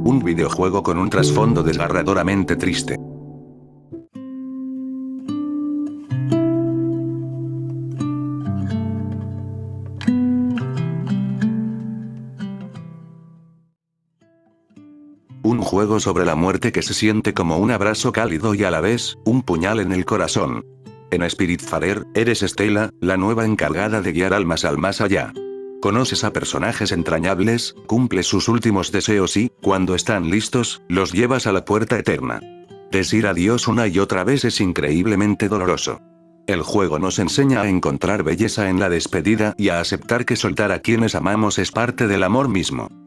Un videojuego con un trasfondo desgarradoramente triste. Un juego sobre la muerte que se siente como un abrazo cálido y a la vez, un puñal en el corazón. En Spiritfarer, eres Estela, la nueva encargada de guiar almas al más allá. Conoces a personajes entrañables, cumples sus últimos deseos y, cuando están listos, los llevas a la puerta eterna. Decir adiós una y otra vez es increíblemente doloroso. El juego nos enseña a encontrar belleza en la despedida y a aceptar que soltar a quienes amamos es parte del amor mismo.